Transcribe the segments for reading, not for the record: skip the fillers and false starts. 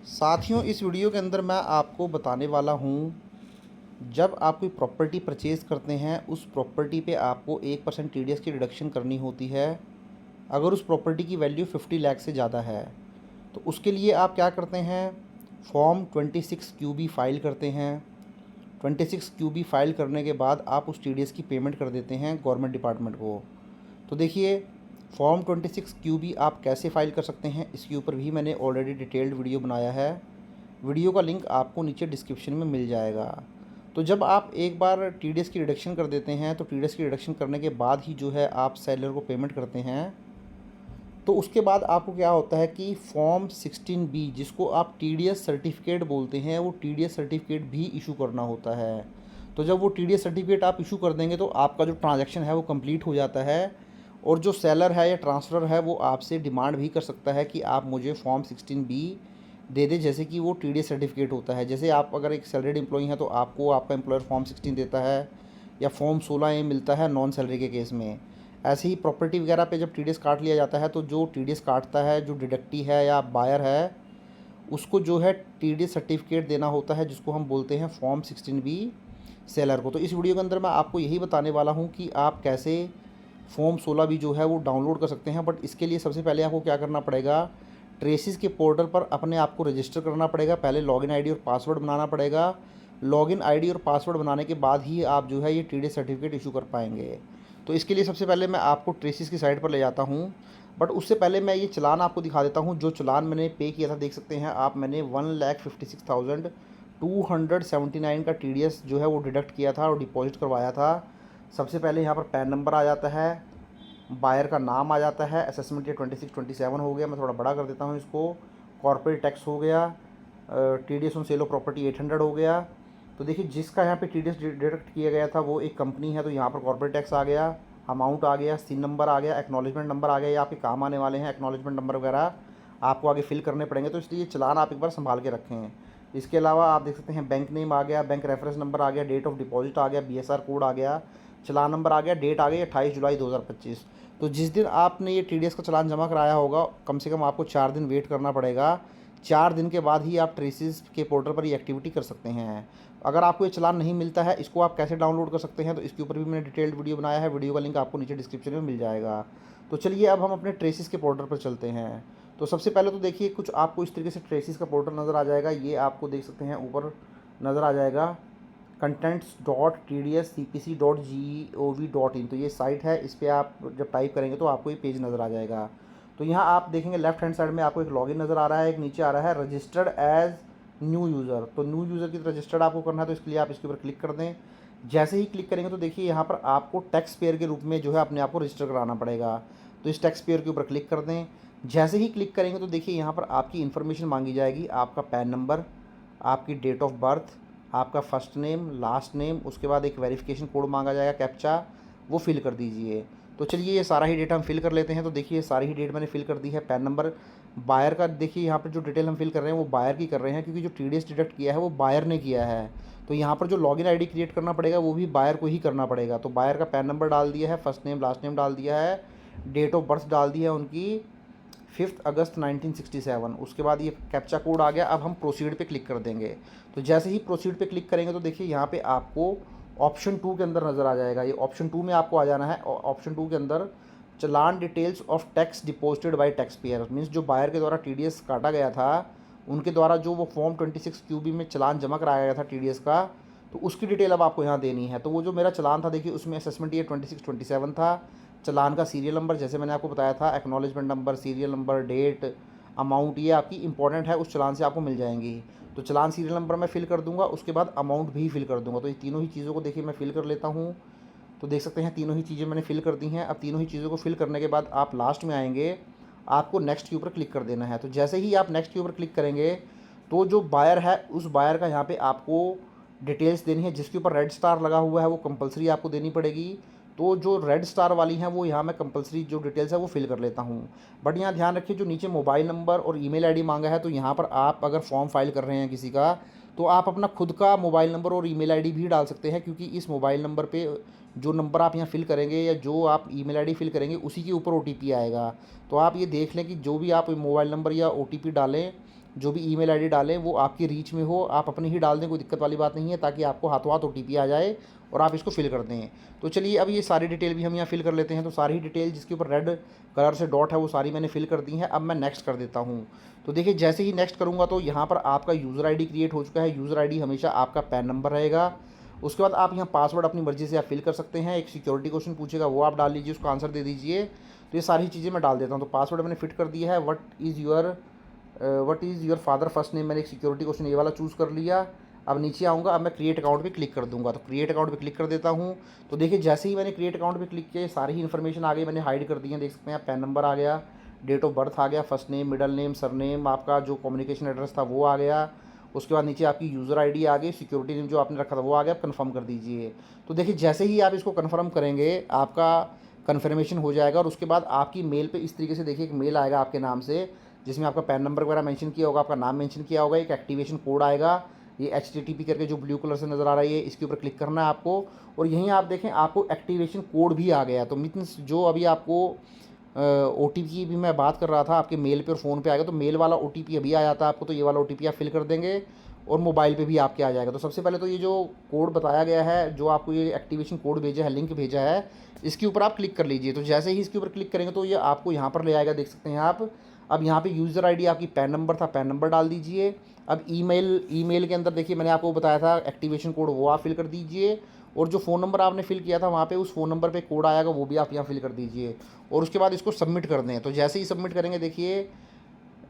साथियों, इस वीडियो के अंदर मैं आपको बताने वाला हूँ, जब आप कोई प्रॉपर्टी परचेज़ करते हैं उस प्रॉपर्टी पे आपको 1% टीडीएस की डिडक्शन करनी होती है अगर उस प्रॉपर्टी की वैल्यू 50 लाख से ज़्यादा है। तो उसके लिए आप क्या करते हैं, फॉर्म 26 क्यूबी फ़ाइल करते हैं। 26 क्यूबी फ़ाइल करने के बाद आप उस टीडीएस की पेमेंट कर देते हैं गवर्नमेंट डिपार्टमेंट को। तो देखिए, फॉर्म 26 क्यूबी आप कैसे फ़ाइल कर सकते हैं, इसके ऊपर भी मैंने ऑलरेडी डिटेल्ड वीडियो बनाया है। वीडियो का लिंक आपको नीचे डिस्क्रिप्शन में मिल जाएगा। तो जब आप एक बार टीडीएस की रिडक्शन कर देते हैं, तो टीडीएस की रिडक्शन करने के बाद ही जो है आप सेलर को पेमेंट करते हैं। तो उसके बाद आपको क्या होता है कि फॉर्म 16B, जिसको आप टीडीएस सर्टिफिकेट बोलते हैं, वो टीडीएस सर्टिफिकेट भी इशू करना होता है। तो जब वो टीडीएस सर्टिफिकेट आप इशू कर देंगे तो आपका जो ट्रांजैक्शन है वो कंप्लीट हो जाता है। और जो सेलर है या ट्रांसफ़र है वो आपसे डिमांड भी कर सकता है कि आप मुझे फॉर्म 16B दे दें, जैसे कि वो टीडीएस सर्टिफिकेट होता है। जैसे आप अगर एक सैलरीड एम्प्लॉई हैं तो आपको आपका एम्प्लॉयर फॉर्म 16 देता है, या फॉर्म 16A मिलता है नॉन सैलरी के केस में। ऐसे ही प्रॉपर्टी वगैरह पे जब टीडीएस काट लिया जाता है, तो जो टीडीएस काटता है, जो डिडक्टी है या बायर है, उसको जो है टीडीएस सर्टिफिकेट देना होता है, जिसको हम बोलते हैं फॉर्म 16B सेलर को। तो इस वीडियो के अंदर मैं आपको यही बताने वाला हूँ कि आप कैसे फॉर्म 16B जो है वो डाउनलोड कर सकते हैं। बट इसके लिए सबसे पहले आपको क्या करना पड़ेगा, ट्रेसिस के पोर्टल पर अपने आप को रजिस्टर करना पड़ेगा। पहले लॉगिन आईडी और पासवर्ड बनाना पड़ेगा। लॉगिन आईडी और पासवर्ड बनाने के बाद ही आप जो है ये टीडीएस सर्टिफिकेट इशू कर पाएंगे। तो इसके लिए सबसे पहले मैं आपको ट्रेसिस की साइट पर ले जाता हूँ। बट उससे पहले मैं ये चलान आपको दिखा देता हूँ। जो चलान मैंने पे किया था, देख सकते हैं आप, मैंने 1,56,279 का टीडीएस जो है वो डिडक्ट किया था और डिपॉजिट करवाया था। सबसे पहले यहाँ पर पैन नंबर आ जाता है, बायर का नाम आ जाता है, असेसमेंट ये 26-27 हो गया, मैं थोड़ा बड़ा कर देता हूँ इसको। कॉर्पोरेट टैक्स हो गया, TDS on sale of property 800 हो गया। तो देखिए, जिसका यहाँ पे टीडीएस डिडक्ट किया गया था वो एक कंपनी है, तो यहाँ पर कॉर्पोरेट टैक्स आ गया, अमाउंट आ गया, सिन नंबर आ गया, एक्नॉलेजमेंट नंबर आ गया। ये आपके काम आने वाले हैं एक्नॉलेजमेंट नंबर वगैरह, आपको आगे फिल करने पड़ेंगे, तो इसलिए चलान आप एक बार संभाल के रखें। इसके अलावा आप देख सकते हैं बैंक नेम आ गया, बैंक रेफरेंस नंबर आ गया, डेट ऑफ डिपॉजिट आ गया, बीएसआर कोड आ गया, चलान नंबर आ गया, डेट आ गई 28 जुलाई 2025। तो जिस दिन आपने ये टीडीएस का चलान जमा कराया होगा, कम से कम आपको 4 दिन वेट करना पड़ेगा। 4 दिन के बाद ही आप ट्रेसिस के पोर्टल पर ये एक्टिविटी कर सकते हैं। अगर आपको ये चलान नहीं मिलता है, इसको आप कैसे डाउनलोड कर सकते हैं, तो इसके ऊपर भी मैंने डिटेल्ड वीडियो बनाया है। वीडियो का लिंक आपको नीचे डिस्क्रिप्शन में मिल जाएगा। तो चलिए अब हम अपने ट्रेसिस के पोर्टल पर चलते हैं। तो सबसे पहले तो देखिए, कुछ आपको इस तरीके से ट्रेसिस का पोर्टल नज़र आ जाएगा। ये आपको देख सकते हैं ऊपर नज़र आ जाएगा, contents.tdscpc.gov.in। तो ये साइट है, इस पर आप जब टाइप करेंगे तो आपको ये पेज नज़र आ जाएगा। तो यहाँ आप देखेंगे लेफ्ट हैंड साइड में आपको एक लॉगिन नज़र आ रहा है, एक नीचे आ रहा है रजिस्टर्ड एज न्यू यूज़र। तो न्यू यूज़र की रजिस्टर्ड आपको करना है, तो इसके लिए आप इसके ऊपर क्लिक कर दें। जैसे ही क्लिक करेंगे तो देखिए यहाँ पर आपको टैक्स पेयर के रूप में जो है अपने आप को रजिस्टर कराना पड़ेगा। तो इस टैक्स पेयर के ऊपर क्लिक कर दें। जैसे ही क्लिक करेंगे तो देखिए यहाँ पर आपकी इन्फॉर्मेशन मांगी जाएगी, आपका पैन नंबर, आपकी डेट ऑफ बर्थ, आपका फर्स्ट नेम, लास्ट नेम, उसके बाद एक वेरिफिकेशन कोड मांगा जाएगा कैप्चा, वो फिल कर दीजिए। तो चलिए ये सारा ही डेटा हम फिल कर लेते हैं। तो देखिए सारी ही डेट मैंने फिल कर दी है। पैन नंबर, बायर का देखिए यहाँ पर जो डिटेल हम फिल कर रहे हैं वो बायर की कर रहे हैं, क्योंकि जो टीडीएस डिडक्ट किया है वो बायर ने किया है। तो यहाँ पर जो लॉगिन आईडी क्रिएट करना पड़ेगा वो भी बायर को ही करना पड़ेगा। तो बायर का पैन नंबर डाल दिया है, फर्स्ट नेम लास्ट नेम डाल दिया है, डेट ऑफ बर्थ डाल दी है उनकी 5 अगस्त 1967। उसके बाद ये कैप्चा कोड आ गया। अब हम प्रोसीड पे क्लिक कर देंगे। तो जैसे ही प्रोसीड पे क्लिक करेंगे तो देखिए यहाँ पे आपको ऑप्शन 2 के अंदर नज़र आ जाएगा। ये ऑप्शन 2 में आपको आ जाना है। ऑप्शन 2 के अंदर challan details of tax deposited by tax payer, means जो बायर के द्वारा टीडीएस काटा गया था, उनके द्वारा जो वो फॉर्म 26 क्यूबी में चलान जमा कराया गया था टीडीएस का, तो उसकी डिटेल अब आपको यहाँ देनी है। तो वो जो मेरा चलान था देखिए, उसमें असेसमेंट ये 26-27 था। चलान का सीरियल नंबर जैसे मैंने आपको बताया था, acknowledgement number, serial number, date, amount, ये आपकी इंपॉर्टेंट है, उस चलान से आपको मिल जाएंगी। तो चलान सीरियल नंबर मैं फिल कर दूंगा, उसके बाद अमाउंट भी फिल कर दूंगा। तो ये तीनों ही चीज़ों को देखिए मैं फिल कर लेता हूँ। तो देख सकते हैं तीनों ही चीज़ें मैंने फिल कर दी हैं। अब तीनों ही चीज़ों को फिल करने के बाद आप लास्ट में आएंगे, आपको नेक्स्ट के ऊपर क्लिक कर देना है। तो जैसे ही आप नेक्स्ट के ऊपर क्लिक करेंगे तो जो बायर है उस बायर का यहाँ पे आपको डिटेल्स देनी है। जिसके ऊपर रेड स्टार लगा हुआ है वो कंपलसरी आपको देनी पड़ेगी। तो जो रेड स्टार वाली हैं वो यहाँ मैं कंपलसरी जो डिटेल्स है वो फिल कर लेता हूँ। बट यहाँ ध्यान रखिए, जो नीचे मोबाइल नंबर और ईमेल आईडी मांगा है, तो यहाँ पर आप अगर फॉर्म फाइल कर रहे हैं किसी का, तो आप अपना खुद का मोबाइल नंबर और ईमेल आईडी भी डाल सकते हैं, क्योंकि इस मोबाइल नंबर पे जो नंबर आप यहाँ फिल करेंगे या जो आप ईमेल आईडी फिल करेंगे उसी के ऊपर ओटीपी आएगा। तो आप ये देख लें कि जो भी आप मोबाइल नंबर या ओटीपी डालें जो भी ईमेल आईडी डालें वो आपकी रीच में हो, आप अपनी ही डाल दें, कोई दिक्कत वाली बात नहीं है, ताकि आपको हाथों हाथ ओटीपी आ जाए और आप इसको फिल कर दें। तो चलिए अब ये सारी डिटेल भी हम यहाँ फिल कर लेते हैं। तो सारी डिटेल जिसके ऊपर रेड कलर से डॉट है वो सारी मैंने फिल कर दी है। अब मैं नेक्स्ट कर देता हूँ। तो देखिए जैसे ही नेक्स्ट करूँगा तो यहाँ पर आपका यूज़र आईडी क्रिएट हो चुका है। यूज़र आईडी हमेशा आपका पैन नंबर रहेगा। उसके बाद आप यहाँ पासवर्ड अपनी मर्ज़ी से आप फिल कर सकते हैं। एक सिक्योरिटी क्वेश्चन पूछेगा, वो आप डाल लीजिए, उसको आंसर दे दीजिए। तो ये सारी चीज़ें मैं डाल देता हूँ। तो पासवर्ड मैंने फिट कर दिया है। What is your father first name, मैंने एक सिक्योरिटी क्वेश्चन ये वाला चूज़ कर लिया। अब नीचे आऊँगा, अब मैं क्रिएट अकाउंट पे क्लिक कर दूँगा। तो क्रिएट अकाउंट पे क्लिक कर देता हूँ। तो देखिए जैसे ही मैंने क्रिएट अकाउंट पे क्लिक किया, सारी ही इन्फॉर्मेशन आ गई, मैंने हाइड कर दी है। देख सकते हैं, पैन नंबर आ गया, डेट ऑफ बर्थ आ गया, first name, middle name, surname, आपका जो कम्युनिकेशन एड्रेस था वो आ गया। उसके बाद नीचे आपकी यूज़र आईडी आ गई, सिक्योरिटी नेम जो आपने रखा था वो आ गया। आप कन्फर्म कर दीजिए। तो देखिए जैसे ही आप इसको कन्फर्म करेंगे, आपका कन्फर्मेशन हो जाएगा। और उसके बाद आपकी मेल पे इस तरीके से देखिए एक मेल आएगा आपके नाम से, जिसमें आपका पैन नंबर वगैरह मेंशन किया होगा, आपका नाम मेंशन किया होगा, एक एक्टिवेशन कोड आएगा। ये HTTP करके जो ब्लू कलर से नज़र आ रहा है, इसके ऊपर क्लिक करना है आपको। और यहीं आप देखें आपको एक्टिवेशन कोड भी आ गया। तो मीन्स जो अभी आपको OTP की भी मैं बात कर रहा था, आपके मेल पे और फ़ोन पे आएगा। तो मेल वाला OTP अभी आ जाता है आपको, तो ये वाला OTP आप फिल कर देंगे और मोबाइल पे भी आपके आ जाएगा। तो सबसे पहले तो ये जो कोड बताया गया है, जो आपको ये एक्टिवेशन कोड भेजा है, लिंक भेजा है, इसके ऊपर आप क्लिक कर लीजिए। तो जैसे ही इसके ऊपर क्लिक करेंगे तो ये आपको यहाँ पर ले आएगा, देख सकते हैं आप। अब यहाँ पे यूज़र आईडी आपकी पैन नंबर था, पैन नंबर डाल दीजिए। अब ईमेल के अंदर देखिए मैंने आपको बताया था एक्टिवेशन कोड, वो आप फिल कर दीजिए। और जो फ़ोन नंबर आपने फिल किया था वहाँ पे, उस फ़ोन नंबर पे कोड आएगा, वो भी आप यहाँ फिल कर दीजिए। और उसके बाद इसको सबमिट कर दें। तो जैसे ही सबमिट करेंगे, देखिए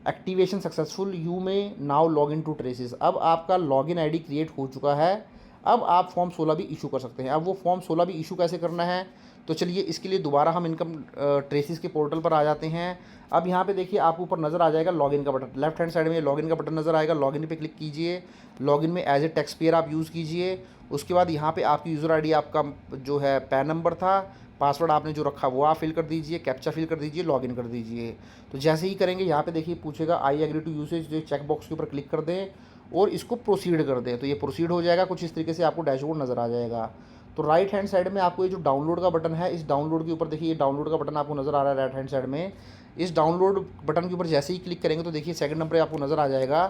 activation successful, you may now log in to TRACES. अब आपका लॉगिन आईडी क्रिएट हो चुका है। अब आप फॉर्म 16 भी इशू कर सकते हैं। अब वो फॉर्म 16 भी इशू कैसे करना है, तो चलिए इसके लिए दोबारा हम इनकम ट्रेसिस के पोर्टल पर आ जाते हैं। अब यहाँ पे देखिए आपको ऊपर नज़र आ जाएगा लॉगिन का बटन, लेफ्ट हैंड साइड में लॉगिन का बटन नज़र आएगा। लॉगिन पे क्लिक कीजिए। लॉगिन में एज ए टैक्स पेयर आप यूज़ कीजिए। उसके बाद यहाँ पे आपकी यूज़र आईडी, आपका जो है पैन नंबर था, पासवर्ड आपने जो रखा वो आप फिल कर दीजिए, कैप्चा फिल कर दीजिए, लॉगिन कर दीजिए। तो जैसे ही करेंगे यहाँ पे देखिए पूछेगा आई एग्री टू यूसेज, जो चेक बॉक्स के ऊपर क्लिक कर दें और इसको प्रोसीड कर दें। तो ये प्रोसीड हो जाएगा। कुछ इस तरीके से आपको डैशबोर्ड नज़र आ जाएगा। तो राइट हैंड साइड में आपको ये जो डाउनलोड का बटन है, इस डाउनलोड के ऊपर देखिए ये डाउनलोड का बटन आपको नज़र आ रहा है राइट हैंड साइड में। इस डाउनलोड बटन के ऊपर जैसे ही क्लिक करेंगे तो देखिए सेकंड नंबर आपको नज़र आ जाएगा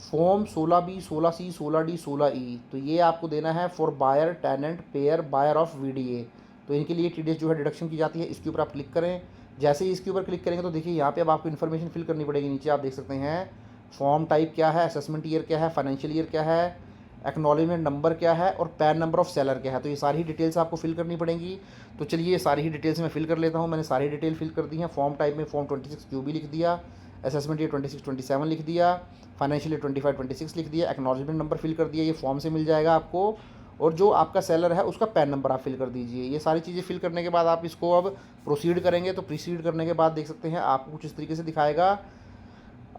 form 16B, 16C, 16D, 16E। तो ये आपको देना है for buyer, tenant, payer, buyer of VDA। तो इनके लिए TDS जो है डिडक्शन की जाती है। इसके ऊपर आप क्लिक करें। जैसे ही इसके ऊपर क्लिक करेंगे तो देखिए यहाँ पे अब आपको इन्फॉर्मेशन फिल करनी पड़ेगी। नीचे आप देख सकते हैं फॉर्म टाइप क्या है, असेसमेंट ईयर क्या है, फाइनेंशियल ईयर क्या है, एक्नॉलेजमेंट नंबर क्या है और पैन नंबर ऑफ सेलर क्या है। तो ये सारी ही डिटेल्स आपको फिल करनी पड़ेंगी। तो चलिए ये सारी ही डिटेल्स मैं फिल कर लेता हूँ। मैंने सारी डिटेल फिल कर दी हैं। फॉर्म टाइप में फॉर्म 26 QB लिख दिया, असेसमेंट ईयर 26 27 लिख दिया, फाइनेंशियल ईयर 25 26 लिख दिया, एक्नॉलेजमेंट नंबर फिल कर दिया, ये फॉर्म से मिल जाएगा आपको। और जो आपका सेलर है उसका पैन नंबर आप फिल कर दीजिए। ये सारी चीज़ें फिल करने के बाद आप इसको अब प्रोसीड करेंगे। तो प्रोसीड करने के बाद देख सकते हैं आपको कुछ इस तरीके से दिखाएगा।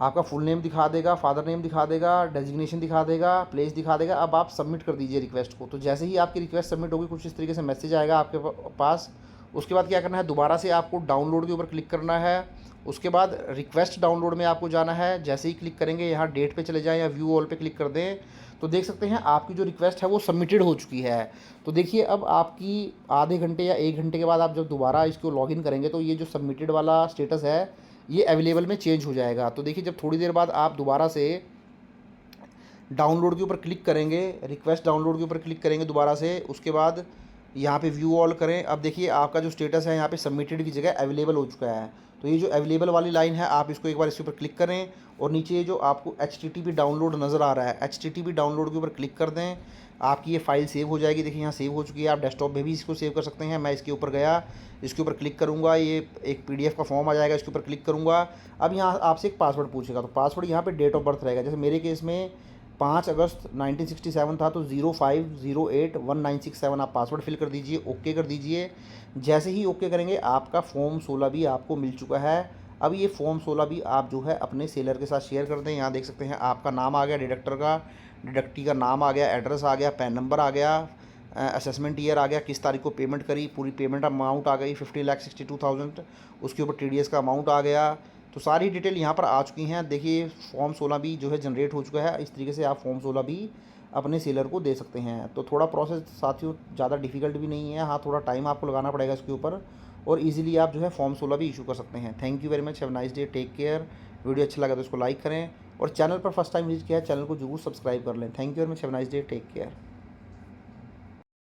आपका फुल नेम दिखा देगा, फादर नेम दिखा देगा, डेजिग्नेशन दिखा देगा, प्लेस दिखा देगा। अब आप सबमिट कर दीजिए रिक्वेस्ट को। तो जैसे ही आपकी रिक्वेस्ट सबमिट होगी कुछ इस तरीके से मैसेज आएगा आपके पास। उसके बाद क्या करना है, दोबारा से आपको डाउनलोड के ऊपर क्लिक करना है। उसके बाद रिक्वेस्ट डाउनलोड में आपको जाना है। जैसे ही क्लिक करेंगे यहाँ डेट पे चले जाएँ या व्यू ऑल पे क्लिक कर दें तो देख सकते हैं आपकी जो रिक्वेस्ट है वो सबमिटेड हो चुकी है। तो देखिए अब आपकी आधे घंटे या 1 घंटे के बाद आप जब दोबारा इसको लॉगिन करेंगे तो ये जो सबमिटेड वाला स्टेटस है ये अवेलेबल में चेंज हो जाएगा। तो देखिए जब थोड़ी देर बाद आप दोबारा से डाउनलोड के ऊपर क्लिक करेंगे, रिक्वेस्ट डाउनलोड के ऊपर क्लिक करेंगे दोबारा से, उसके बाद यहाँ पे व्यू ऑल करें। अब देखिए आपका जो स्टेटस है यहाँ पे सबमिटेड की जगह अवेलेबल हो चुका है। तो ये जो अवेलेबल वाली लाइन है आप इसको एक बार इसके ऊपर क्लिक करें और नीचे जो आपको HTTP डाउनलोड नज़र आ रहा है, HTTP डाउनलोड के ऊपर क्लिक कर दें। आपकी ये फाइल सेव हो जाएगी। देखिए यहाँ सेव हो चुकी है। आप डेस्कटॉप पे भी इसको सेव कर सकते हैं। मैं इसके ऊपर गया, इसके ऊपर क्लिक करूँगा, ये एक PDF का फॉर्म आ जाएगा, इसके ऊपर क्लिक करूँगा। अब यहाँ आपसे एक पासवर्ड पूछेगा। तो पासवर्ड यहाँ पे डेट ऑफ बर्थ रहेगा। जैसे मेरे केस में 5 अगस्त 1967 था, तो 05081967 आप पासवर्ड फिल कर दीजिए, ओके कर दीजिए। जैसे ही ओके करेंगे आपका फॉर्म 16 भी आपको मिल चुका है। अब ये फॉर्म 16 भी आप जो है अपने सेलर के साथ शेयर कर दें। यहाँ देख सकते हैं आपका नाम आ गया, डिडक्टर का, डिडक्टी का नाम आ गया, एड्रेस आ गया, पैन नंबर आ गया, असेसमेंट ईयर आ गया, किस तारीख को पेमेंट करी, पूरी पेमेंट अमाउंट आ गई 50,62,000, उसके ऊपर TDS का अमाउंट आ गया। तो सारी डिटेल यहाँ पर आ चुकी हैं। देखिए फॉर्म 16 भी जो है जनरेट हो चुका है। इस तरीके से आप फॉर्म 16 भी अपने सेलर को दे सकते हैं। तो थोड़ा प्रोसेस साथियों ज़्यादा डिफिकल्ट भी नहीं है। हाँ थोड़ा टाइम आपको लगाना पड़ेगा इसके ऊपर और इजीली आप जो है फॉर्म 16 भी इशू कर सकते हैं। Thank you very much, have nice day, take care. Video अच्छा लगा तो इसको लाइक करें और चैनल पर फर्स्ट टाइम विजिट किया है चैनल को जरूर सब्सक्राइब कर लें। Thank you very much, have a nice day, take care.